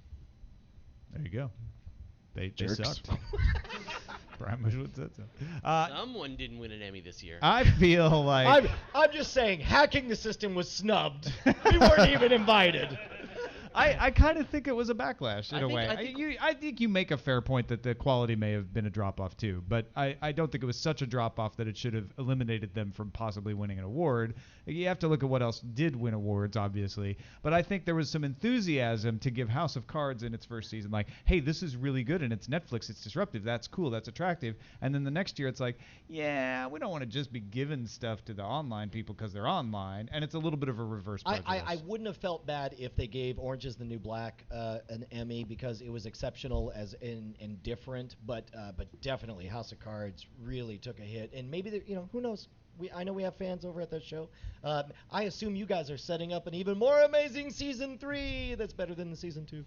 there you go. They Jerks. sucked. Brian Bushwood said so. Someone didn't win an Emmy this year. I feel like I'm just saying, hacking the system was snubbed. We weren't even invited. I kind of think it was a backlash in I a think- way. I I think you make a fair point that the quality may have been a drop off too, but I don't think it was such a drop off that it should have eliminated them from possibly winning an award. You have to look at what else did win awards, obviously, but I think there was some enthusiasm to give House of Cards in its first season, like, hey, this is really good and it's Netflix, it's disruptive, that's cool, that's attractive, and then the next year it's like, yeah, we don't want to just be giving stuff to the online people because they're online, and it's a little bit of a reverse prejudice. I wouldn't have felt bad if they gave Orange is the New Black an Emmy because it was exceptional as in different, but definitely House of Cards really took a hit, and maybe who knows. I know we have fans over at that show. I assume you guys are setting up an even more amazing season 3 that's better than the season 2.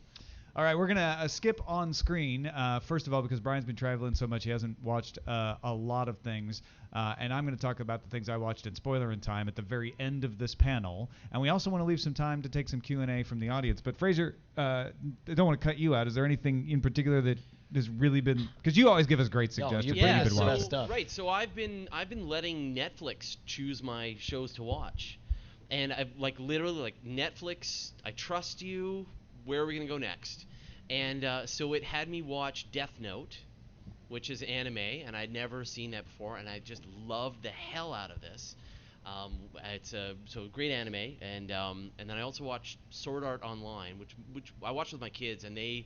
All right, we're going to skip on screen, first of all, because Brian's been traveling so much he hasn't watched a lot of things. And I'm going to talk about the things I watched in spoiler in time at the very end of this panel. And we also want to leave some time to take some Q&A from the audience. But Fraser, I don't want to cut you out. Is there anything in particular that has really been, because you always give us great suggestions. you're but pretty you've been good watching. stuff. Right. So I've been letting Netflix choose my shows to watch, and I've literally Netflix. I trust you. Where are we gonna go next? And so it had me watch Death Note, which is anime, and I'd never seen that before, and I just loved the hell out of this. It's a great anime, and then I also watched Sword Art Online, which I watched with my kids, and they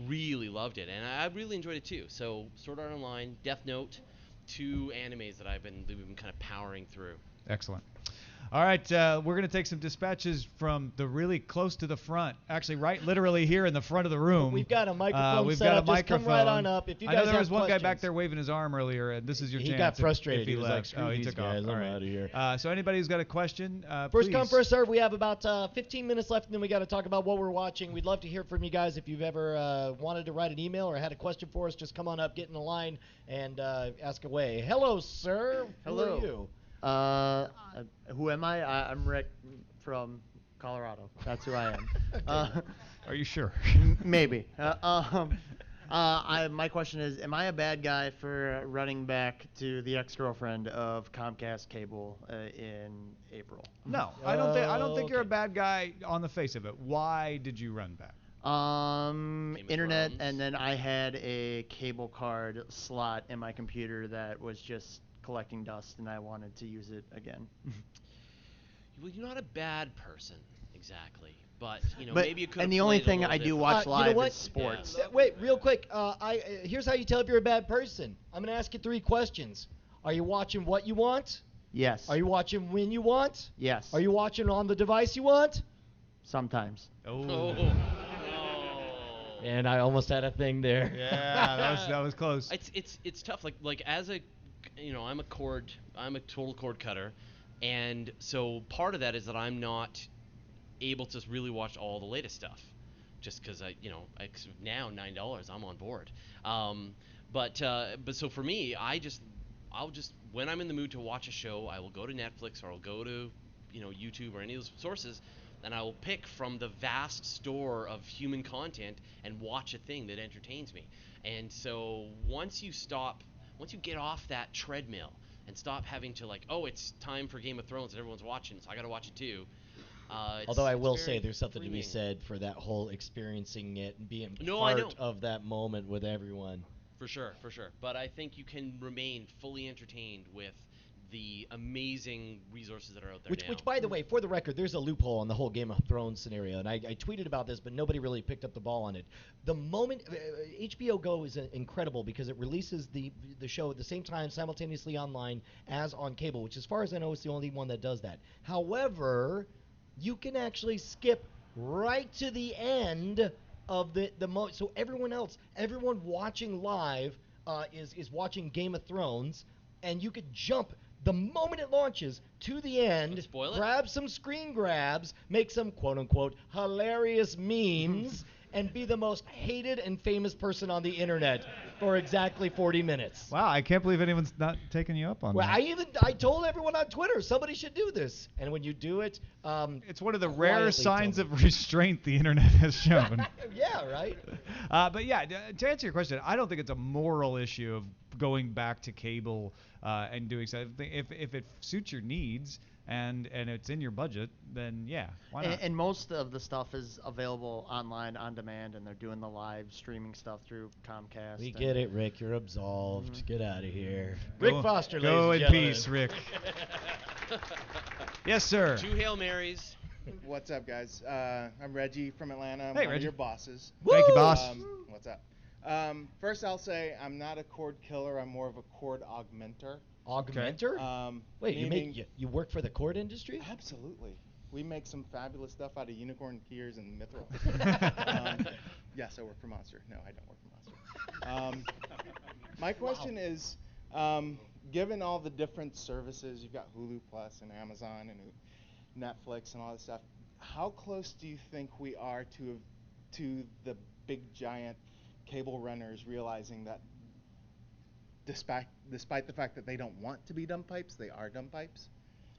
really loved it, and I really enjoyed it too. So Sword Art Online, Death Note, 2 animes that we've been kind of powering through. Excellent. All right, we're going to take some dispatches from the really close to the front, actually right literally here in the front of the room. We've got a microphone We've set got up. a Just microphone. come right on up. If you I guys know there have was one guy back questions. there waving his arm earlier, and this is your He chance. got frustrated. If he He was left. like, "Screw he these took guys, off. All I'm right. outta here." So anybody who's got a question, First please. come, first serve. We have about 15 minutes left, and then we got to talk about what we're watching. We'd love to hear from you guys. If you've ever wanted to write an email or had a question for us, just come on up, get in the line, and ask away. Hello, sir. Hello. Who are you? Who am I? I'm Rick from Colorado. That's who I am. Are you sure? Maybe. My question is, am I a bad guy for running back to the ex-girlfriend of Comcast Cable in April? No, I don't think you're a Okay. bad guy on the face of it. Why did you run back? Internet, Thrones. and then I had a cable card slot in my computer that was just collecting dust, and I wanted to use it again. Well, you're not a bad person, exactly. But, But- maybe you could have and the only played a thing little I do different. watch You know live what? is sports. Wait, real quick. Here's how you tell if you're a bad person. I'm going to ask you 3 questions. Are you watching what you want? Yes. Are you watching when you want? Yes. Are you watching on the device you want? Sometimes. Oh, no. And I almost had a thing there. Yeah, that was close. It's tough. Like as a, I'm a total cord cutter, and so part of that is that I'm not able to really watch all the latest stuff, just because now $9 I'm on board. But so for me, I'll just when I'm in the mood to watch a show, I will go to Netflix or I'll go to YouTube or any of those sources, and I will pick from the vast store of human content and watch a thing that entertains me. And so once you get off that treadmill and stop having to it's time for Game of Thrones and everyone's watching, so I got to watch it too. Although I will it's say very there's something to be freeing. said for that whole experiencing it and being No, I know. part of that moment with everyone. For sure. But I think you can remain fully entertained with the amazing resources that are out there now. Which, by the way, for the record, there's a loophole on the whole Game of Thrones scenario, and I tweeted about this, but nobody really picked up the ball on it. The moment HBO Go is incredible because it releases the show at the same time simultaneously online as on cable, which, as far as I know, is the only one that does that. However, you can actually skip right to the end of so everyone watching live is watching Game of Thrones, and you could jump the moment it launches to the end, Don't spoil it. grab some screen grabs, make some quote-unquote hilarious memes, and be the most hated and famous person on the internet for exactly 40 minutes. Wow, I can't believe anyone's not taking you up on Well, that. I told everyone on Twitter, somebody should do this. And when you do it, It's one of the quietly rarest tell signs me. of restraint the internet has shown. Yeah, right? But yeah, to answer your question, I don't think it's a moral issue of going back to cable and doing so. If it suits your needs and it's in your budget, then yeah, why not? And most of the stuff is available online on demand, and they're doing the live streaming stuff through Comcast. We get it, Rick. You're absolved. Get out of here. Go- Rick Foster, go ladies in and gentlemen. peace, Rick. Yes, sir. 2 Hail Marys. What's up, guys? I'm Reggie from Atlanta. I'm Hey, one Reggie. of your bosses. Thank you, boss. What's up? First, I'll say I'm not a cord killer. I'm more of a cord augmenter. Augmenter? Wait, Meaning- you work for the cord industry? Absolutely. We make some fabulous stuff out of unicorn tears and mithril. Yes, I work for Monster. No, I don't work for Monster. My question is, given all the different services, you've got Hulu Plus and Amazon and Netflix and all this stuff, how close do you think we are to the big giant cable runners realizing that despite the fact that they don't want to be dumb pipes, they are dumb pipes?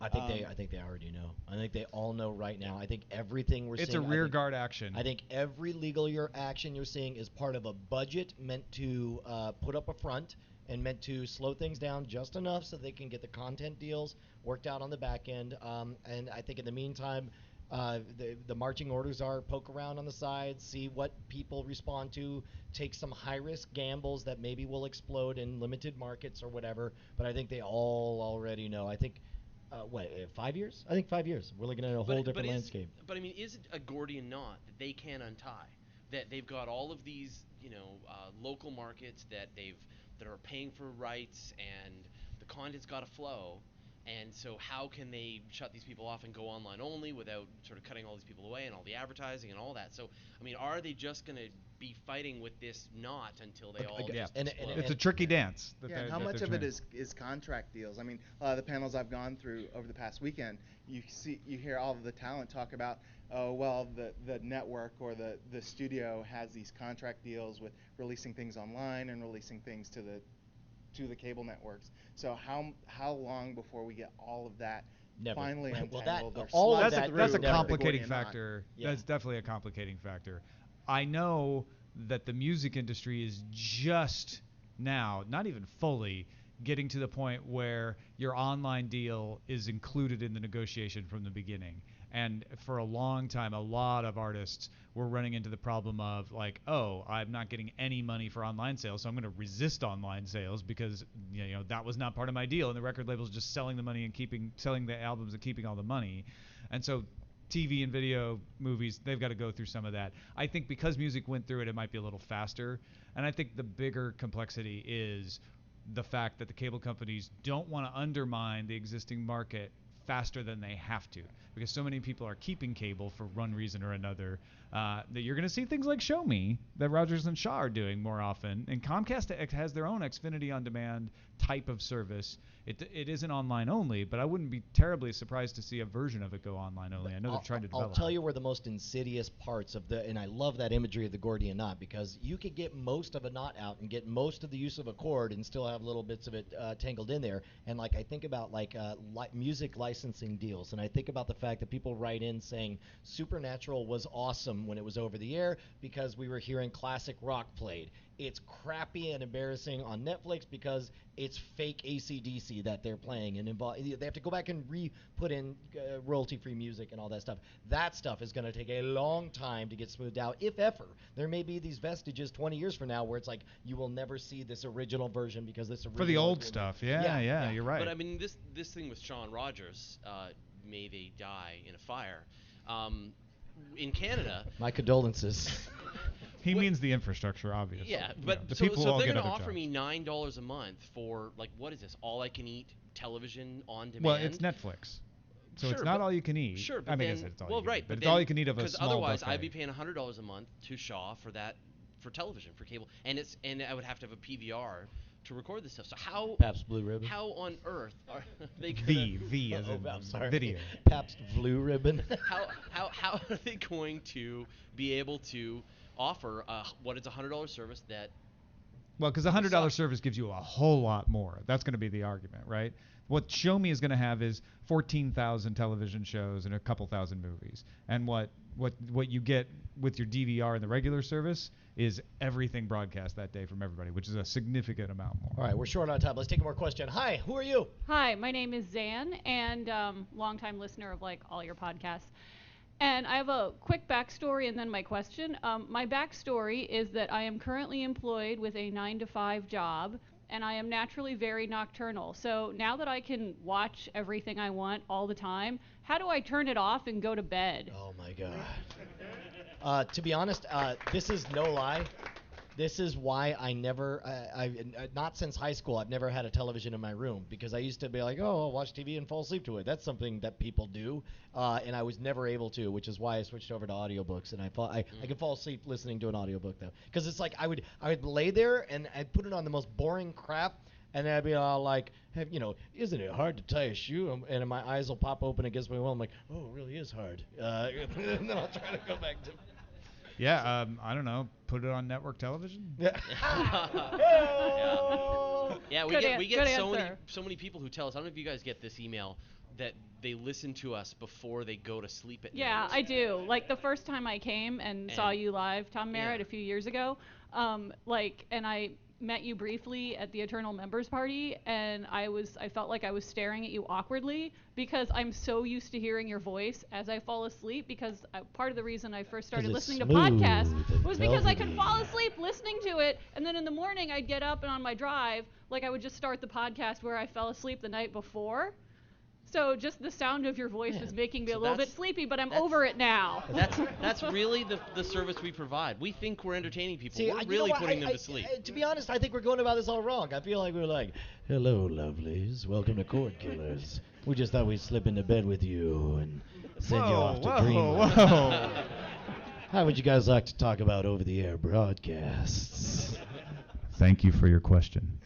I think they already know. I think they all know right now. I think everything we're It's seeing. a rear guard action. I think every legal action you're seeing is part of a budget meant to put up a front and meant to slow things down just enough so they can get the content deals worked out on the back end. And I think in the meantime, the marching orders are poke around on the sides, see what people respond to, take some high-risk gambles that maybe will explode in limited markets or whatever. But I think they all already know. I think, 5 years? I think 5 years. We're looking at a whole different landscape. But I mean, is it a Gordian knot that they can't untie? That they've got all of these, local markets that are paying for rights, and the content's got to flow. And so how can they shut these people off and go online only without sort of cutting all these people away and all the advertising and all that? So, I mean, are they just going to be fighting with this knot until they all Yeah. just And- explode? It's a tricky dance. Yeah, and how much of it is contract deals? I mean, a lot of the panels I've gone through over the past weekend, you hear all of the talent talk about, oh, well, the network or the studio has these contract deals with releasing things online and releasing things to the cable networks. So how long before we get all of that Never. finally Well, untangled? that- or all of slipped that through That's a never. complicating Gordian knot? factor. Yeah. That's definitely a complicating factor. I know that the music industry is just now, not even fully, getting to the point where your online deal is included in the negotiation from the beginning. And for a long time, a lot of artists were running into the problem of like, oh, I'm not getting any money for online sales, so I'm going to resist online sales because that was not part of my deal. And the record label's just selling the money and selling the albums and keeping all the money. And so TV and video, movies, they've got to go through some of that. I think because music went through it, it might be a little faster. And I think the bigger complexity is the fact that the cable companies don't want to undermine the existing market faster than they have to, because so many people are keeping cable for one reason or another, that you're going to see things like Show Me that Rogers and Shaw are doing more often. And Comcast has their own Xfinity On Demand type of service. It isn't online only, but I wouldn't be terribly surprised to see a version of it go online only. I know they're trying to develop I'll tell it. you where the most insidious parts of and I love that imagery of the Gordian knot, because you could get most of a knot out and get most of the use of a cord and still have little bits of it tangled in there. And like I think about music licensing deals, and I think about the fact that people write in saying Supernatural was awesome when it was over the air because we were hearing classic rock played. It's crappy and embarrassing on Netflix because it's fake AC/DC that they're playing, and they have to go back and put in royalty-free music and all that stuff. That stuff is going to take a long time to get smoothed out, if ever. There may be these vestiges 20 years from now where it's like you will never see this original version because this original For the old stuff, yeah, you're right. But I mean, this thing with Shawn Rogers, may they die in a fire. In Canada, my condolences. He means the infrastructure, obviously. Yeah, but the so people if all they're get going to other offer jobs. me $9 a month for, like, what is this, all-I-can-eat television on demand? Well, it's Netflix. So Sure, it's not but- all you can eat. Sure, but I mean, I then, guess it's all well, you can right, eat, but it's then, all you can eat of a small otherwise, buffet. I'd be paying $100 a month to Shaw for television, for cable, and I would have to have a PVR to record this stuff. So how Pabst Blue Ribbon. How on earth are they gonna, V as in I'm sorry. video. Pabst Blue Ribbon. how are they going to be able to offer what is a $100 service that? Well, because a $100 service gives you a whole lot more. That's going to be the argument, right? What Show Me is going to have is 14,000 television shows and a couple thousand movies. And what you get with your DVR in the regular service is everything broadcast that day from everybody, which is a significant amount more. All right, we're short on time. Let's take one more question. Hi, who are you? Hi, my name is Zan, and longtime listener of like all your podcasts. And I have a quick backstory and then my question. My backstory is that I am currently employed with a 9-to-5 job, and I am naturally very nocturnal. So now that I can watch everything I want all the time, how do I turn it off and go to bed? Oh my God. To be honest, this is no lie. This is why I never, not since high school, I've never had a television in my room, because I used to be like, oh, I'll watch TV and fall asleep to it. That's something that people do, and I was never able to, which is why I switched over to audiobooks, and I could fall asleep listening to an audiobook though, because it's like I would lay there and I'd put it on the most boring crap, and then I'd be all like, isn't it hard to tie a shoe? And my eyes will pop open against my will. I'm like, oh, it really is hard. And then I'll try to go back to. Yeah, I don't know. Put it on network television. Yeah. Yeah, we get so many people who tell us. I don't know if you guys get this email that they listen to us before they go to sleep at night. Yeah, I do. Like the first time I came and saw you live, Tom Merritt, a few years ago, and I met you briefly at the Eternal Members Party, and I felt like I was staring at you awkwardly because I'm so used to hearing your voice as I fall asleep, because part of the reason I first started listening to podcasts was because I could fall asleep listening to it, and then in the morning I'd get up and on my drive, like I would just start the podcast where I fell asleep the night before. So just the sound of your voice was making me a little bit sleepy, but I'm over it now. That's really the service we provide. We think we're entertaining people. See, we're really putting them to sleep. To be honest, I think we're going about this all wrong. I feel like we're like, hello, lovelies. Welcome to Cordkillers. We just thought we'd slip into bed with you and send you off to dreamland. Whoa. How would you guys like to talk about over-the-air broadcasts? Thank you for your question.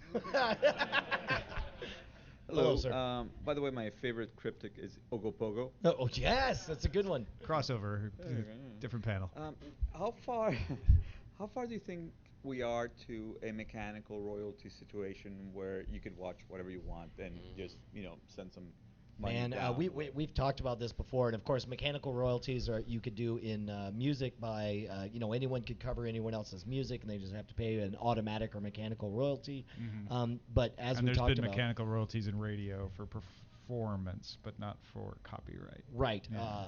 Hello, sir. By the way, my favorite cryptic is Ogopogo. Oh, yes, that's a good one. Crossover, different panel. How far do you think we are to a mechanical royalty situation where you could watch whatever you want and just send some money And down. we've talked about this before, and of course, mechanical royalties are you could do in music by anyone could cover anyone else's music, and they just have to pay an automatic or mechanical royalty. But as And we there's talked been about, mechanical royalties in radio for performance, but not for copyright. right? Yeah.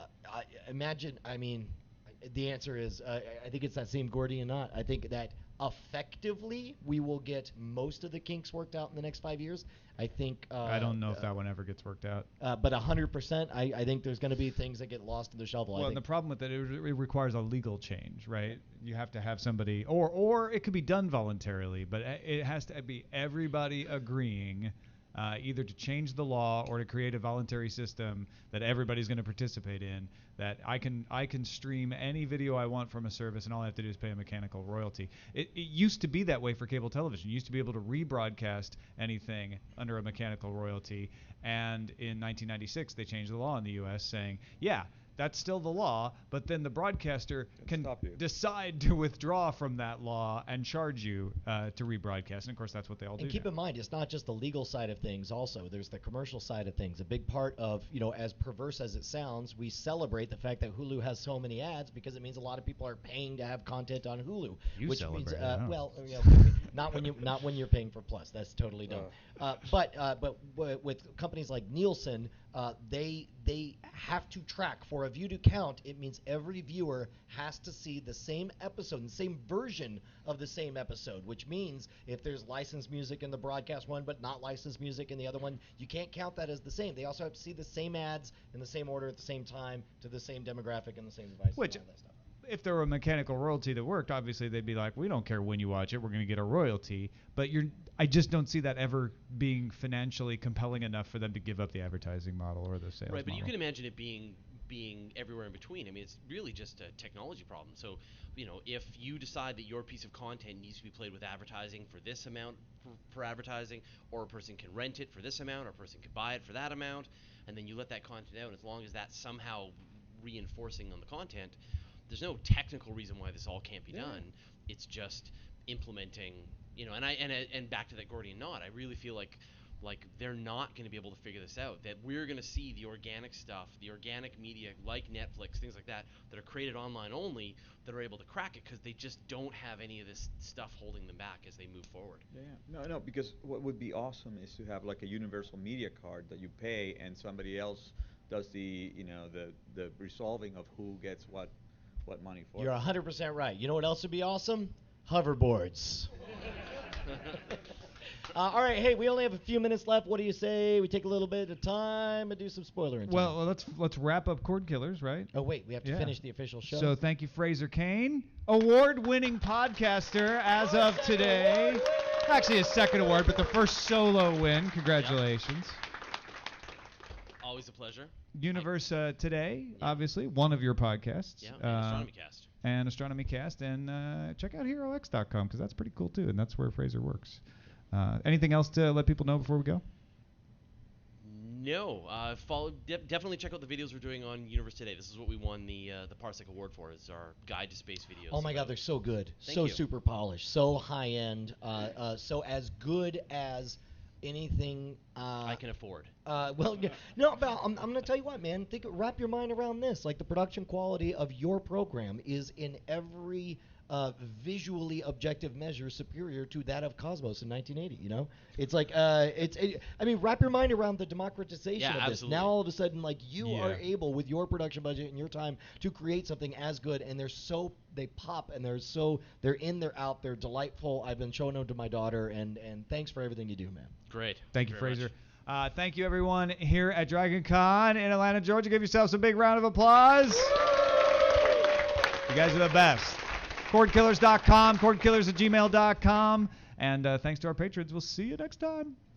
The answer is I think it's that same Gordian knot. I think that effectively we will get most of the kinks worked out in the next 5 years. I think. I don't know if that one ever gets worked out. But 100%, I think there's going to be things that get lost in the shovel. Well, and the problem with it requires a legal change, right? You have to have somebody, or it could be done voluntarily, but it has to be everybody agreeing. Either to change the law or to create a voluntary system that everybody's going to participate in, that I can stream any video I want from a service, and all I have to do is pay a mechanical royalty. It used to be that way for cable television. You used to be able to rebroadcast anything under a mechanical royalty, and in 1996 they changed the law in the U.S. saying, yeah, that's still the law, but then the broadcaster can decide to withdraw from that law and charge you to rebroadcast. And of course, that's what they all do. And keep in mind, it's not just the legal side of things. Also, there's the commercial side of things. A big part of, as perverse as it sounds, we celebrate the fact that Hulu has so many ads because it means a lot of people are paying to have content on Hulu. Which means, not when you're paying for Plus. That's totally dumb. But with companies like Nielsen, they have to track for a view to count. It means every viewer has to see the same episode, the same version of the same episode, which means if there's licensed music in the broadcast one but not licensed music in the other one, you can't count that as the same. They also have to see the same ads in the same order at the same time to the same demographic and the same device. Which, and all that stuff. if there were a mechanical royalty that worked, obviously they'd be like, we don't care when you watch it, we're going to get a royalty. But I just don't see that ever being financially compelling enough for them to give up the advertising model or the sales model. Right, but you can imagine it being everywhere in between. I mean, it's really just a technology problem. So, if you decide that your piece of content needs to be played with advertising for this amount for advertising, or a person can rent it for this amount, or a person can buy it for that amount, and then you let that content out, as long as that's somehow reinforcing on the content, there's no technical reason why this all can't be done. It's just implementing, and back to that Gordian knot, I really feel like they're not going to be able to figure this out, that we're going to see the organic stuff, the organic media like Netflix, things like that are created online only, that are able to crack it because they just don't have any of this stuff holding them back as they move forward. No, because what would be awesome is to have like a universal media card that you pay and somebody else does the resolving of who gets what money for. You're 100% right. You know what else would be awesome? Hoverboards. All right, hey, we only have a few minutes left. What do you say we take a little bit of time and do some spoiler time? Well, let's wrap up Cordkillers, right? Oh, wait, we have to finish the official show. So thank you, Fraser Kane, award-winning podcaster as of today. Actually, his second award, but the first solo win. Congratulations. Always a pleasure. Universe Today, obviously, one of your podcasts. Yeah, and Astronomy Cast. And Astronomy Cast, and check out HeroX.com because that's pretty cool too, and that's where Fraser works. Anything else to let people know before we go? No. Definitely check out the videos we're doing on Universe Today. This is what we won the Parsec Award for, is our guide to space videos. Oh my God, they're so good. Thank so you. super polished, so high end, so as good as anything I can afford. No, but I'm going to tell you what, man. Wrap your mind around this. Like, the production quality of your program is in every visually objective measure superior to that of Cosmos in 1980. It's like wrap your mind around the democratization of this. Absolutely. Now all of a sudden, like, you are able with your production budget and your time to create something as good, and they pop, and they're in, they're out, they're delightful. I've been showing them to my daughter, and thanks for everything you do, man. Great. Thank you, very Fraser. much. Thank you, everyone, here at Dragon Con in Atlanta, Georgia. Give yourselves a big round of applause. You guys are the best. Cordkillers.com, cordkillers@gmail.com. And thanks to our patrons. We'll see you next time.